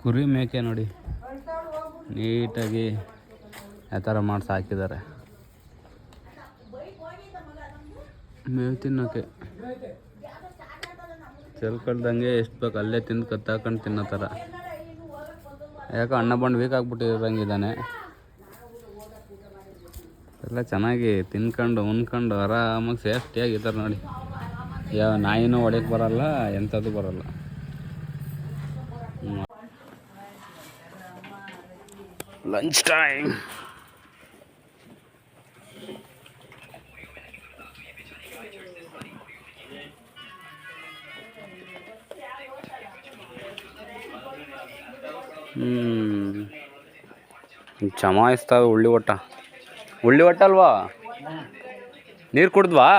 ಕುರಿ ಮೇಕೆ ನೋಡಿ ನೀಟಾಗಿ ಆ ಥರ ಮಾಡಿ ಸಾಕಿದ್ದಾರೆ. ಮೇವು ತಿನ್ನೋಕೆ ಚೆಲ್ಕೊಳ್ದಂಗೆ ಎಷ್ಟು ಬೇಕು ಅಲ್ಲೇ ತಿಂದು ಕತ್ತಾಕೊಂಡು ತಿನ್ನೋ ಥರ. ಯಾಕೋ ಅಣ್ಣ ಬಂದು ವೀಕ್ ಆಗ್ಬಿಟ್ಟಿರಂಗಿದ್ದಾನೆ. ಎಲ್ಲ ಚೆನ್ನಾಗಿ ತಿನ್ಕೊಂಡು ಉಣ್ಕೊಂಡು ಆರಾಮಾಗಿ ಸೇಫ್ಟಿಯಾಗಿದ್ದಾರೆ ನೋಡಿ. ಯಾವ ನಾಯಿನೂ ಹೊಡೆಯಕ್ಕೆ ಬರಲ್ಲ, ಎಂಥದ್ದು ಬರಲ್ಲ. Lunch time. ಚಮಾಯಿಸ್ತಾವೆ ಉಳ್ಳಿ ಒಟ್ಟ ಅಲ್ವಾ? ನೀರು ಕುಡ್ದ್ವಾ?